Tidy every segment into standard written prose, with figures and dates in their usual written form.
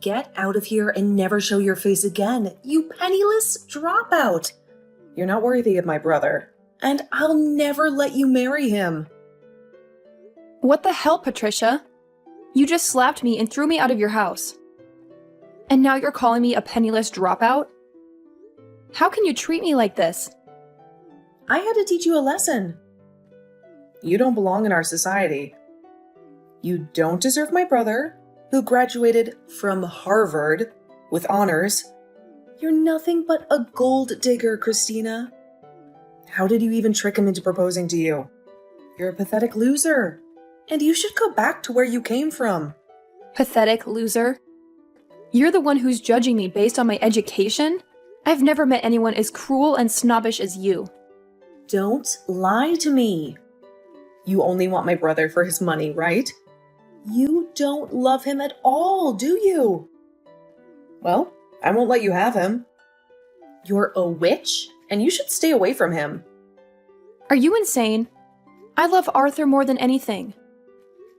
Get out of here and never show your face again, you penniless dropout. You're not worthy of my brother, and I'll never let you marry him. What the hell, Patricia? You just slapped me and threw me out of your house. And now you're calling me a penniless dropout? How can you treat me like this? I had to teach you a lesson. You don't belong in our society. You don't deserve my brother, who graduated from Harvard with honors. You're nothing but a gold digger, Christina. How did you even trick him into proposing to you? You're a pathetic loser, and you should go back to where you came from. Pathetic loser? You're the one who's judging me based on my education? I've never met anyone as cruel and snobbish as you. Don't lie to me. You only want my brother for his money, right? You don't love him at all, do you? Well, I won't let you have him. You're a witch, and you should stay away from him. Are you insane? I love Arthur more than anything.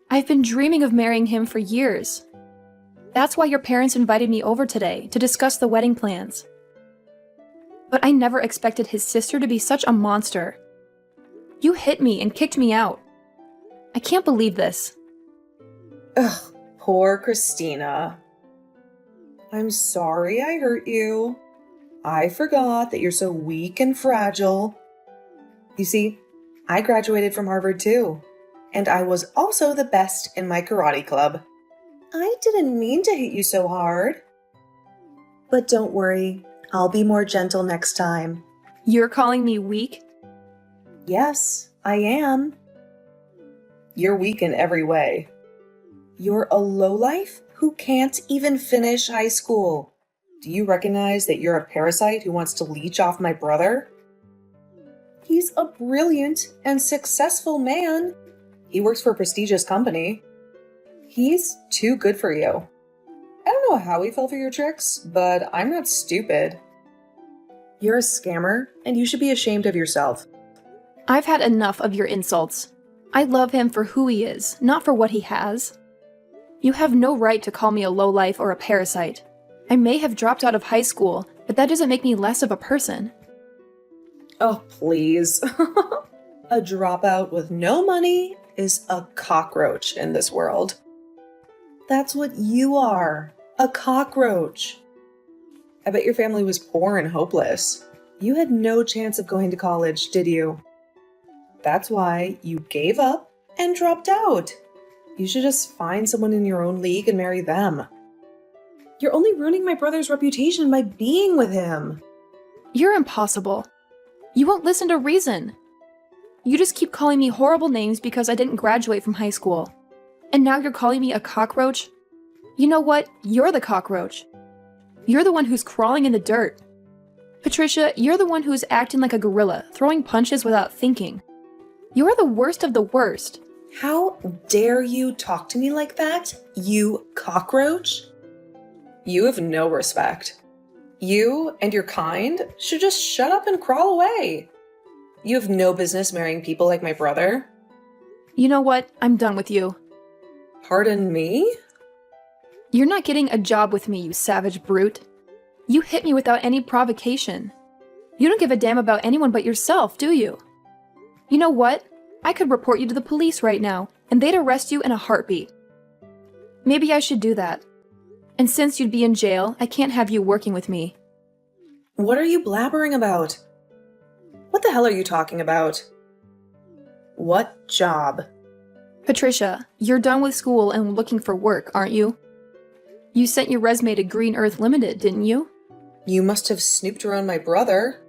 I've been dreaming of marrying him for years. That's why your parents invited me over today to discuss the wedding plans. But I never expected his sister to be such a monster. You hit me and kicked me out. I can't believe this. Ugh, poor Christina. I'm sorry I hurt you. I forgot that you're so weak and fragile. You see, I graduated from Harvard too, and I was also the best in my karate club. I didn't mean to hit you so hard. But don't worry, I'll be more gentle next time. You're calling me weak? Yes, I am. You're weak in every way. You're a lowlife who can't even finish high school. Do you recognize that you're a parasite who wants to leech off my brother? He's a brilliant and successful man. He works for a prestigious company. He's too good for you. I don't know how he fell for your tricks, but I'm not stupid. You're a scammer, and you should be ashamed of yourself. I've had enough of your insults. I love him for who he is, not for what he has. You have no right to call me a lowlife or a parasite. I may have dropped out of high school, but that doesn't make me less of a person. Oh, please. A dropout with no money is a cockroach in this world. That's what you are, a cockroach. I bet your family was poor and hopeless. You had no chance of going to college, did you? That's why you gave up and dropped out. You should just find someone in your own league and marry them. You're only ruining my brother's reputation by being with him. You're impossible. You won't listen to reason. You just keep calling me horrible names because I didn't graduate from high school. And now you're calling me a cockroach? You know what? You're the cockroach. You're the one who's crawling in the dirt. Patricia, you're the one who's acting like a gorilla, throwing punches without thinking. You're the worst of the worst. How dare you talk to me like that, you cockroach? You have no respect. You and your kind should just shut up and crawl away. You have no business marrying people like my brother. You know what? I'm done with you. Pardon me? You're not getting a job with me, you savage brute. You hit me without any provocation. You don't give a damn about anyone but yourself, do you? You know what? I could report you to the police right now, and they'd arrest you in a heartbeat. Maybe I should do that. And since you'd be in jail, I can't have you working with me. What are you blabbering about? What the hell are you talking about? What job? Patricia, you're done with school and looking for work, aren't you? You sent your resume to Green Earth Limited, didn't you? You must have snooped around my brother.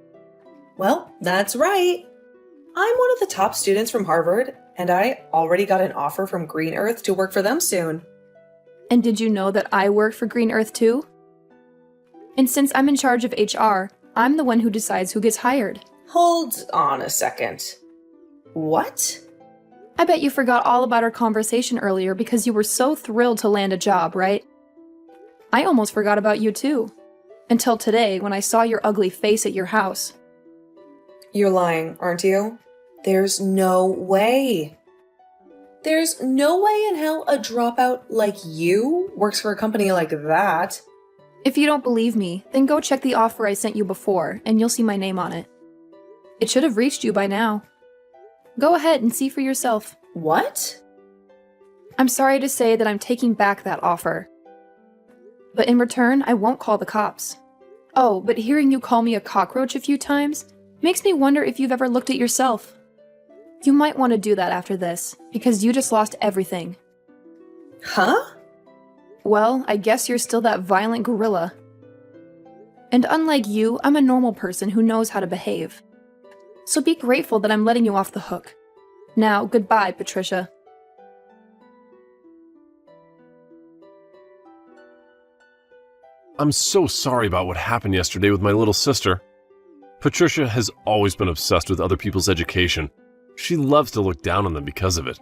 Well, that's right. I'm one of the top students from Harvard, and I already got an offer from Green Earth to work for them soon. And did you know that I work for Green Earth too? And since I'm in charge of HR, I'm the one who decides who gets hired. Hold on a second. What? I bet you forgot all about our conversation earlier because you were so thrilled to land a job, right? I almost forgot about you too. Until today, when I saw your ugly face at your house. You're lying, aren't you? There's no way. There's no way in hell a dropout like you works for a company like that. If you don't believe me, then go check the offer I sent you before, and you'll see my name on it. It should have reached you by now. Go ahead and see for yourself. What? I'm sorry to say that I'm taking back that offer. But in return, I won't call the cops. Oh, but hearing you call me a cockroach a few times makes me wonder if you've ever looked at yourself. You might want to do that after this, because you just lost everything. Huh? Well, I guess you're still that violent gorilla. And unlike you, I'm a normal person who knows how to behave. So be grateful that I'm letting you off the hook. Now, goodbye, Patricia. I'm so sorry about what happened yesterday with my little sister. Patricia has always been obsessed with other people's education. She loves to look down on them because of it.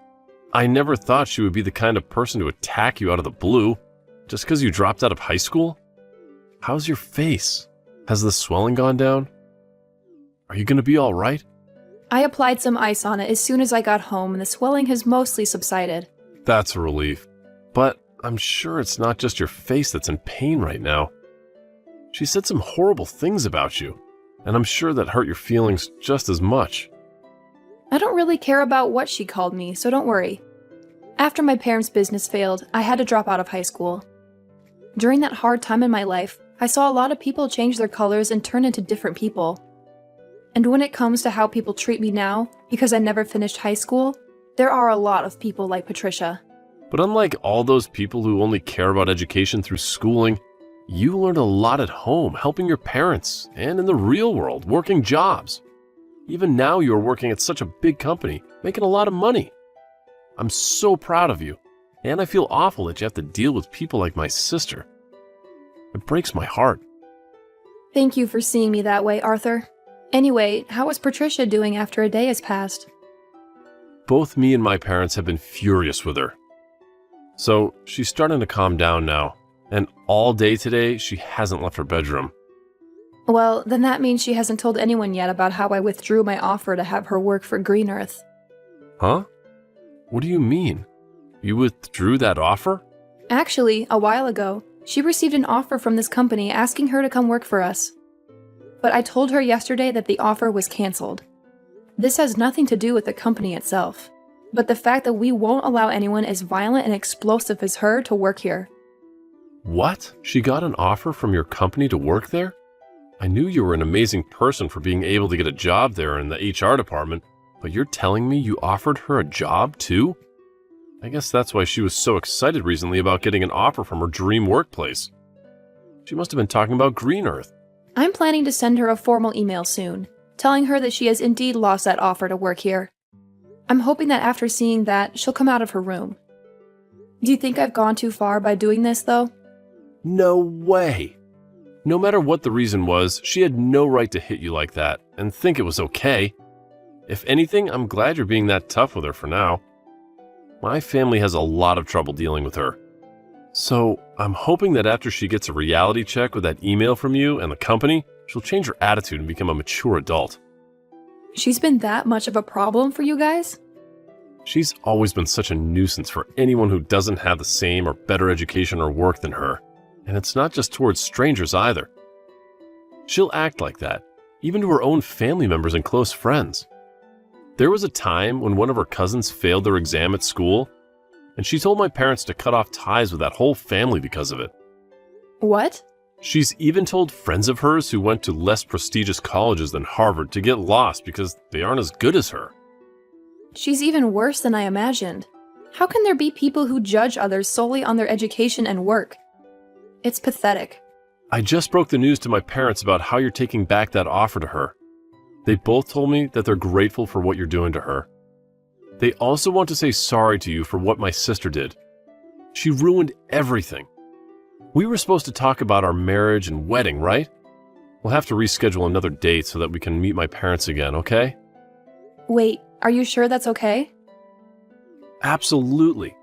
I never thought she would be the kind of person to attack you out of the blue, just because you dropped out of high school. How's your face? Has the swelling gone down? Are you going to be all right? I applied some ice on it as soon as I got home, and the swelling has mostly subsided. That's a relief. But I'm sure it's not just your face that's in pain right now. She said some horrible things about you, and I'm sure that hurt your feelings just as much. I don't really care about what she called me, so don't worry. After my parents' business failed, I had to drop out of high school. During that hard time in my life, I saw a lot of people change their colors and turn into different people. And when it comes to how people treat me now, because I never finished high school, there are a lot of people like Patricia. But unlike all those people who only care about education through schooling, you learned a lot at home, helping your parents, and in the real world, working jobs. Even now you are working at such a big company, making a lot of money. I'm so proud of you, and I feel awful that you have to deal with people like my sister. It breaks my heart. Thank you for seeing me that way, Arthur. Anyway, how is Patricia doing after a day has passed? Both me and my parents have been furious with her. So she's starting to calm down now, and all day today she hasn't left her bedroom. Well, then that means she hasn't told anyone yet about how I withdrew my offer to have her work for Green Earth. Huh? What do you mean? You withdrew that offer? Actually, a while ago, she received an offer from this company asking her to come work for us. But I told her yesterday that the offer was canceled. This has nothing to do with the company itself, but the fact that we won't allow anyone as violent and explosive as her to work here. What? She got an offer from your company to work there? I knew you were an amazing person for being able to get a job there in the HR department, but you're telling me you offered her a job too? I guess that's why she was so excited recently about getting an offer from her dream workplace. She must have been talking about Green Earth. I'm planning to send her a formal email soon, telling her that she has indeed lost that offer to work here. I'm hoping that after seeing that, she'll come out of her room. Do you think I've gone too far by doing this, though? No way! No matter what the reason was, she had no right to hit you like that and think it was okay. If anything, I'm glad you're being that tough with her for now. My family has a lot of trouble dealing with her. So, I'm hoping that after she gets a reality check with that email from you and the company, she'll change her attitude and become a mature adult. She's been that much of a problem for you guys? She's always been such a nuisance for anyone who doesn't have the same or better education or work than her. And it's not just towards strangers either. She'll act like that, even to her own family members and close friends. There was a time when one of her cousins failed their exam at school, and she told my parents to cut off ties with that whole family because of it. What? She's even told friends of hers who went to less prestigious colleges than Harvard to get lost because they aren't as good as her. She's even worse than I imagined. How can there be people who judge others solely on their education and work? It's pathetic. I just broke the news to my parents about how you're taking back that offer to her. They both told me that they're grateful for what you're doing to her. They also want to say sorry to you for what my sister did. She ruined everything. We were supposed to talk about our marriage and wedding, right? We'll have to reschedule another date so that we can meet my parents again, okay? Wait, are you sure that's okay? Absolutely.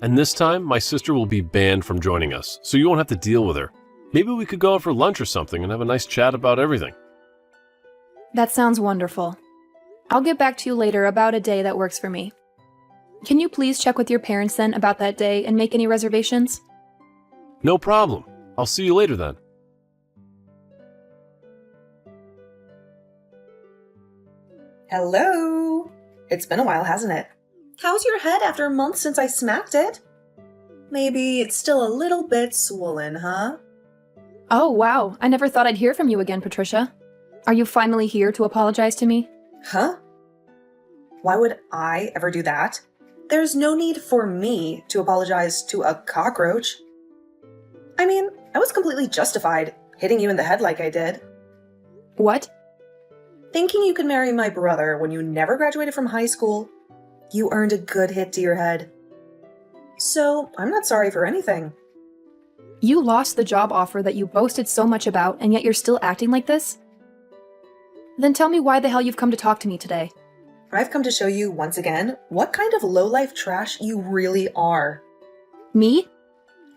And this time, my sister will be banned from joining us, so you won't have to deal with her. Maybe we could go out for lunch or something and have a nice chat about everything. That sounds wonderful. I'll get back to you later about a day that works for me. Can you please check with your parents then about that day and make any reservations? No problem. I'll see you later then. Hello? It's been a while, hasn't it? How's your head after a month since I smacked it? Maybe it's still a little bit swollen, huh? Oh, wow. I never thought I'd hear from you again, Patricia. Are you finally here to apologize to me? Huh? Why would I ever do that? There's no need for me to apologize to a cockroach. I mean, I was completely justified hitting you in the head like I did. What? Thinking you could marry my brother when you never graduated from high school, you earned a good hit to your head. So, I'm not sorry for anything. You lost the job offer that you boasted so much about, and yet you're still acting like this? Then tell me why the hell you've come to talk to me today. I've come to show you once again what kind of low-life trash you really are. Me?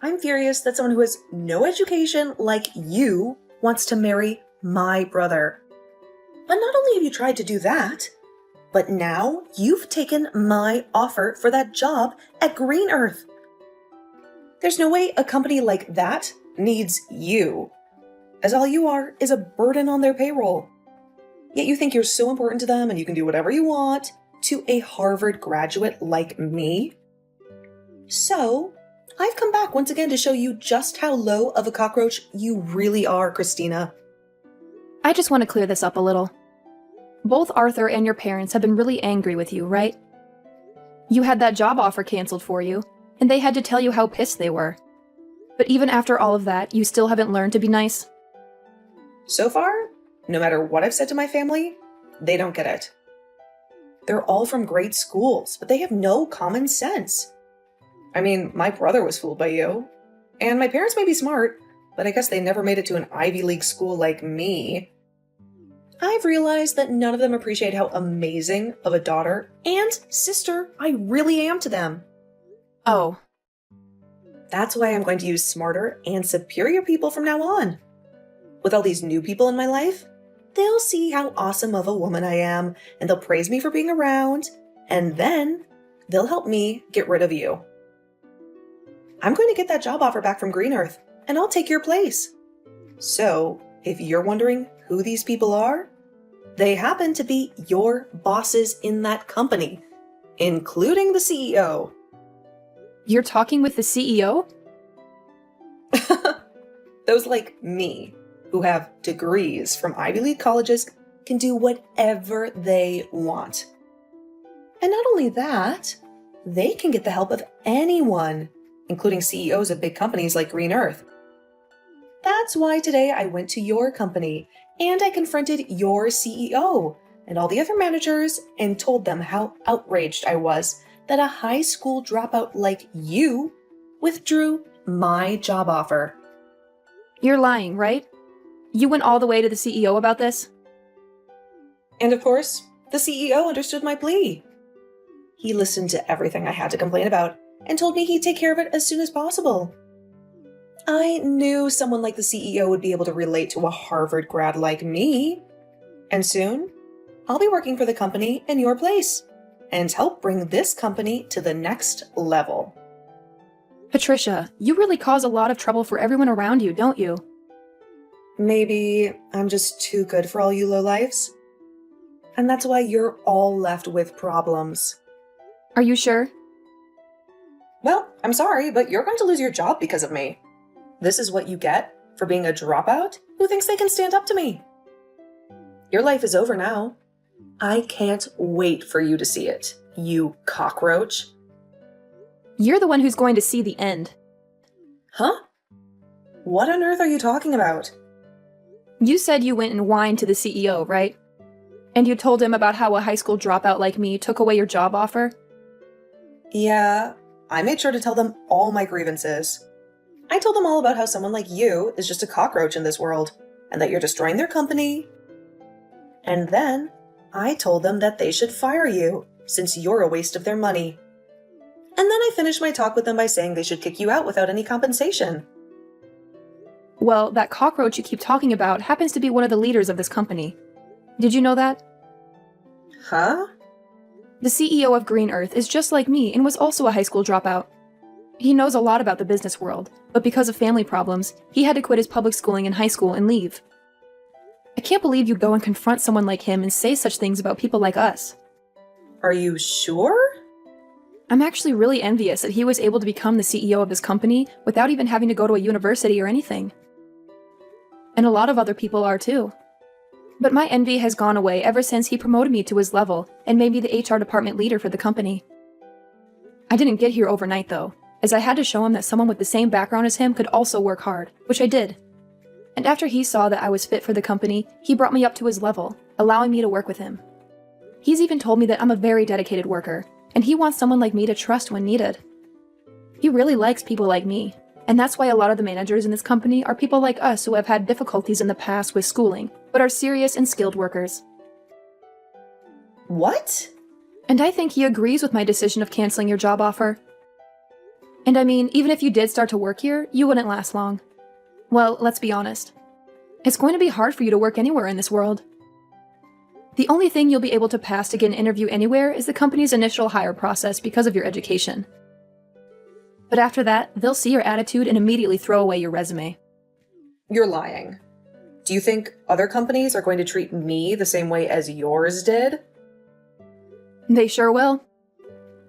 I'm furious that someone who has no education like you wants to marry my brother. But not only have you tried to do that, but now you've taken my offer for that job at Green Earth. There's no way a company like that needs you, as all you are is a burden on their payroll. Yet you think you're so important to them and you can do whatever you want to a Harvard graduate like me. So, I've come back once again to show you just how low of a cockroach you really are, Christina. I just want to clear this up a little. Both Arthur and your parents have been really angry with you, right? You had that job offer canceled for you, and they had to tell you how pissed they were. But even after all of that, you still haven't learned to be nice? So far, no matter what I've said to my family, they don't get it. They're all from great schools, but they have no common sense. I mean, my brother was fooled by you, and my parents may be smart, but I guess they never made it to an Ivy League school like me. I've realized that none of them appreciate how amazing of a daughter and sister I really am to them. Oh. That's why I'm going to use smarter and superior people from now on. With all these new people in my life, they'll see how awesome of a woman I am, and they'll praise me for being around, and then they'll help me get rid of you. I'm going to get that job offer back from Green Earth, and I'll take your place. So, if you're wondering who these people are, they happen to be your bosses in that company, including the CEO. You're talking with the CEO? Those like me, who have degrees from Ivy League colleges, can do whatever they want. And not only that, they can get the help of anyone, including CEOs of big companies like Green Earth. That's why today I went to your company and I confronted your CEO and all the other managers and told them how outraged I was that a high school dropout like you withdrew my job offer. You're lying, right? You went all the way to the CEO about this? And of course, the CEO understood my plea. He listened to everything I had to complain about and told me he'd take care of it as soon as possible. I knew someone like the CEO would be able to relate to a Harvard grad like me. And soon, I'll be working for the company in your place and help bring this company to the next level. Patricia, you really cause a lot of trouble for everyone around you, don't you? Maybe I'm just too good for all you lowlifes. And that's why you're all left with problems. Are you sure? Well, I'm sorry, but you're going to lose your job because of me. This is what you get for being a dropout who thinks they can stand up to me. Your life is over now. I can't wait for you to see it, you cockroach. You're the one who's going to see the end. Huh? What on earth are you talking about? You said you went and whined to the CEO, right? And you told him about how a high school dropout like me took away your job offer? Yeah, I made sure to tell them all my grievances. I told them all about how someone like you is just a cockroach in this world, and that you're destroying their company. And then, I told them that they should fire you, since you're a waste of their money. And then I finished my talk with them by saying they should kick you out without any compensation. Well, that cockroach you keep talking about happens to be one of the leaders of this company. Did you know that? Huh? The CEO of Green Earth is just like me and was also a high school dropout. He knows a lot about the business world, but because of family problems, he had to quit his public schooling in high school and leave. I can't believe you'd go and confront someone like him and say such things about people like us. Are you sure? I'm actually really envious that he was able to become the CEO of his company without even having to go to a university or anything. And a lot of other people are too. But my envy has gone away ever since he promoted me to his level and made me the HR department leader for the company. I didn't get here overnight though, as I had to show him that someone with the same background as him could also work hard, which I did. And after he saw that I was fit for the company, he brought me up to his level, allowing me to work with him. He's even told me that I'm a very dedicated worker, and he wants someone like me to trust when needed. He really likes people like me, and that's why a lot of the managers in this company are people like us who have had difficulties in the past with schooling, but are serious and skilled workers. What? And I think he agrees with my decision of canceling your job offer. And I mean, even if you did start to work here, you wouldn't last long. Well, let's be honest. It's going to be hard for you to work anywhere in this world. The only thing you'll be able to pass to get an interview anywhere is the company's initial hire process because of your education. But after that, they'll see your attitude and immediately throw away your resume. You're lying. Do you think other companies are going to treat me the same way as yours did? They sure will.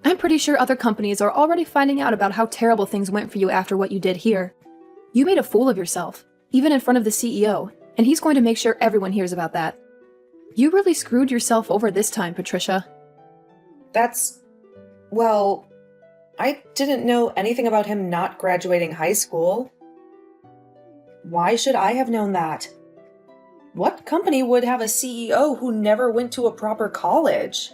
I'm pretty sure other companies are already finding out about how terrible things went for you after what you did here. You made a fool of yourself, even in front of the CEO, and he's going to make sure everyone hears about that. You really screwed yourself over this time, Patricia. Well, I didn't know anything about him not graduating high school. Why should I have known that? What company would have a CEO who never went to a proper college?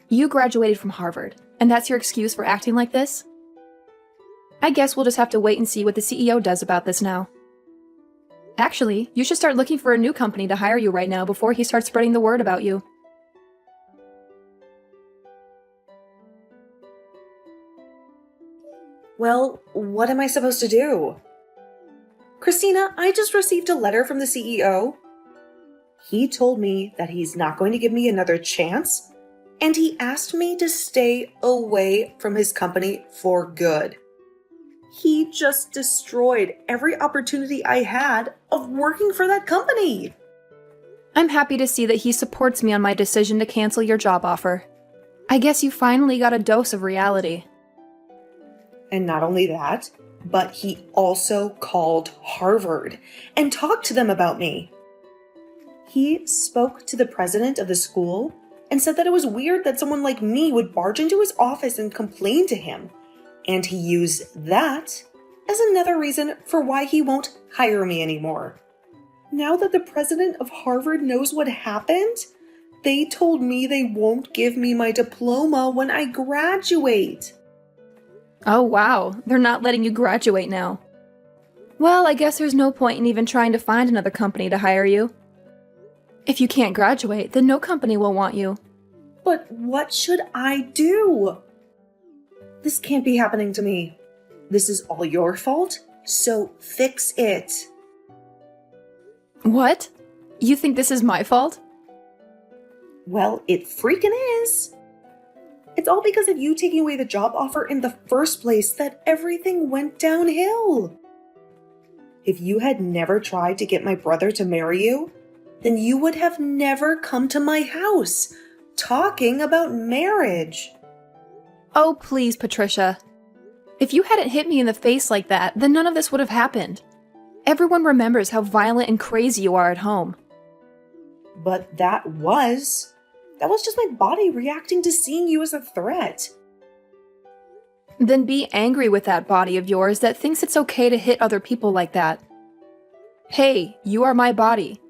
You graduated from Harvard, and that's your excuse for acting like this? I guess we'll just have to wait and see what the CEO does about this now. Actually, you should start looking for a new company to hire you right now before he starts spreading the word about you. Well, what am I supposed to do? Christina, I just received a letter from the CEO. He told me that he's not going to give me another chance, and he asked me to stay away from his company for good. He just destroyed every opportunity I had of working for that company. I'm happy to see that he supports me on my decision to cancel your job offer. I guess you finally got a dose of reality. And not only that, but he also called Harvard and talked to them about me. He spoke to the president of the school and said that it was weird that someone like me would barge into his office and complain to him. And he used that as another reason for why he won't hire me anymore. Now that the president of Harvard knows what happened, they told me they won't give me my diploma when I graduate. Oh wow, they're not letting you graduate now. Well, I guess there's no point in even trying to find another company to hire you. If you can't graduate, then no company will want you. But what should I do? This can't be happening to me. This is all your fault, so fix it. What? You think this is my fault? Well, it freaking is. It's all because of you taking away the job offer in the first place that everything went downhill. If you had never tried to get my brother to marry you, then you would have never come to my house talking about marriage. Oh, please, Patricia. If you hadn't hit me in the face like that, then none of this would have happened. Everyone remembers how violent and crazy you are at home. But that was just my body reacting to seeing you as a threat. Then be angry with that body of yours that thinks it's okay to hit other people like that. Hey, you are my body.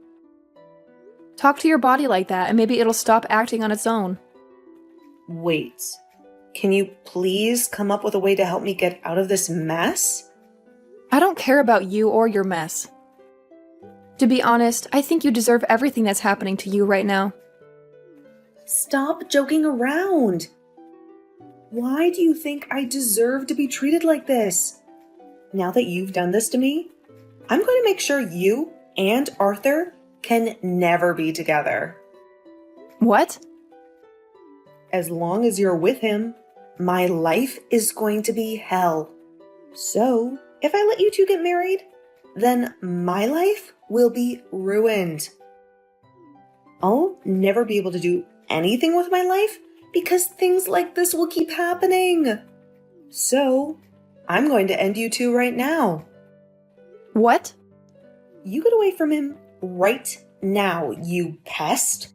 Talk to your body like that and maybe it'll stop acting on its own. Wait, can you please come up with a way to help me get out of this mess? I don't care about you or your mess. To be honest, I think you deserve everything that's happening to you right now. Stop joking around. Why do you think I deserve to be treated like this? Now that you've done this to me, I'm going to make sure you and Arthur can never be together. What? As long as you're with him, my life is going to be hell. So, if I let you two get married, then my life will be ruined. I'll never be able to do anything with my life because things like this will keep happening. So, I'm going to end you two right now. What? You get away from him right now, you pest.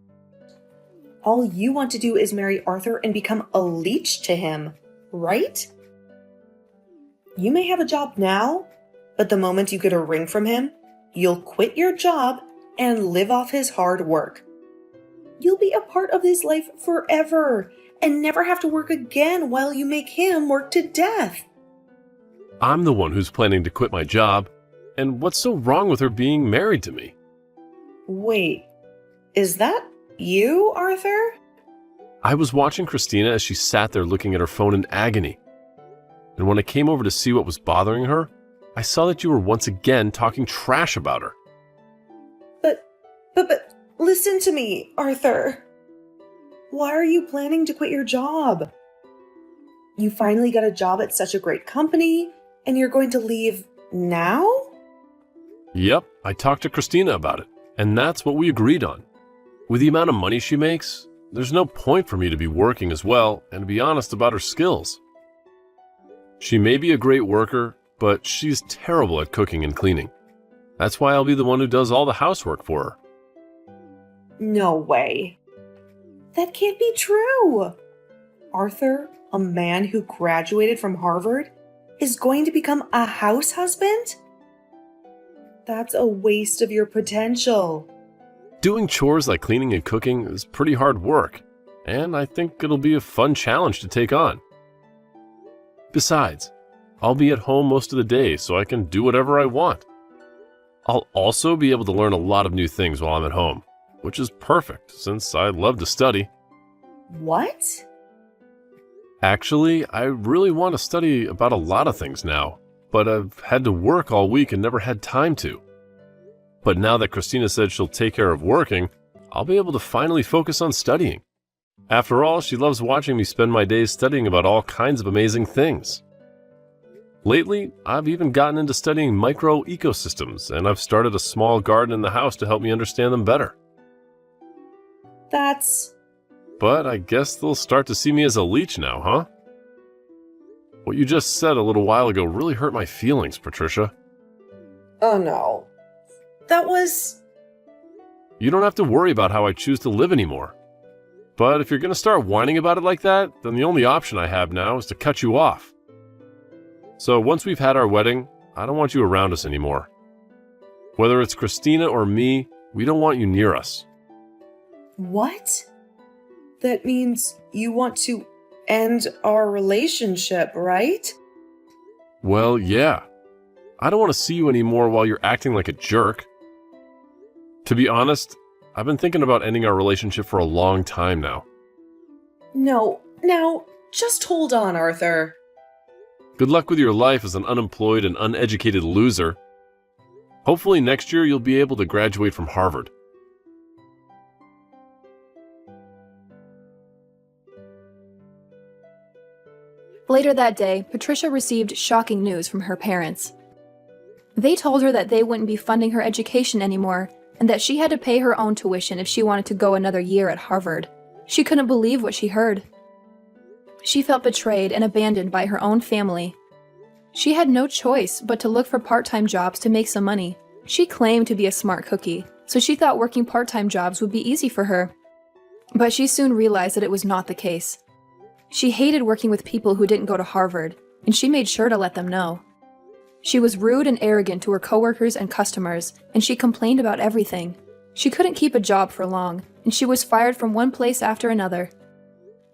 All you want to do is marry Arthur and become a leech to him, right? You may have a job now, but the moment you get a ring from him, you'll quit your job and live off his hard work. You'll be a part of his life forever and never have to work again while you make him work to death. I'm the one who's planning to quit my job, and what's so wrong with her being married to me? Wait, is that you, Arthur? I was watching Christina as she sat there looking at her phone in agony. And when I came over to see what was bothering her, I saw that you were once again talking trash about her. But, listen to me, Arthur. Why are you planning to quit your job? You finally got a job at such a great company, and you're going to leave now? Yep, I talked to Christina about it, and that's what we agreed on. With the amount of money she makes, there's no point for me to be working as well and to be honest about her skills. She may be a great worker, but she's terrible at cooking and cleaning. That's why I'll be the one who does all the housework for her. No way. That can't be true. Arthur, a man who graduated from Harvard, is going to become a house husband? That's a waste of your potential. Doing chores like cleaning and cooking is pretty hard work, and I think it'll be a fun challenge to take on. Besides, I'll be at home most of the day so I can do whatever I want. I'll also be able to learn a lot of new things while I'm at home, which is perfect since I love to study. What? Actually, I really want to study about a lot of things now, but I've had to work all week and never had time to. But now that Christina said she'll take care of working, I'll be able to finally focus on studying. After all, she loves watching me spend my days studying about all kinds of amazing things. Lately, I've even gotten into studying micro-ecosystems, and I've started a small garden in the house to help me understand them better. But I guess they'll start to see me as a leech now, huh? What you just said a little while ago really hurt my feelings, Patricia. Oh no. That was... You don't have to worry about how I choose to live anymore. But if you're going to start whining about it like that, then the only option I have now is to cut you off. So once we've had our wedding, I don't want you around us anymore. Whether it's Christina or me, we don't want you near us. What? That means you want to end our relationship, right? Well, yeah. I don't want to see you anymore while you're acting like a jerk. To be honest, I've been thinking about ending our relationship for a long time now. No, now, just hold on, Arthur. Good luck with your life as an unemployed and uneducated loser. Hopefully next year you'll be able to graduate from Harvard. Later that day, Patricia received shocking news from her parents. They told her that they wouldn't be funding her education anymore, and that she had to pay her own tuition if she wanted to go another year at Harvard. She couldn't believe what she heard. She felt betrayed and abandoned by her own family. She had no choice but to look for part-time jobs to make some money. She claimed to be a smart cookie, so she thought working part-time jobs would be easy for her. But she soon realized that it was not the case. She hated working with people who didn't go to Harvard, and she made sure to let them know. She was rude and arrogant to her coworkers and customers, and she complained about everything. She couldn't keep a job for long, and she was fired from one place after another.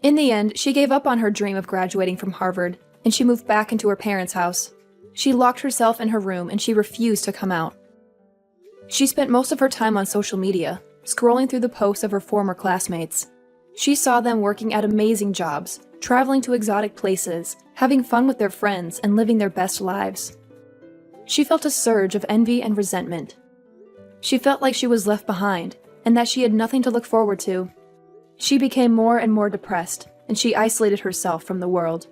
In the end, she gave up on her dream of graduating from Harvard, and she moved back into her parents' house. She locked herself in her room, and she refused to come out. She spent most of her time on social media, scrolling through the posts of her former classmates. She saw them working at amazing jobs, traveling to exotic places, having fun with their friends, and living their best lives. She felt a surge of envy and resentment. She felt like she was left behind, and that she had nothing to look forward to. She became more and more depressed, and she isolated herself from the world.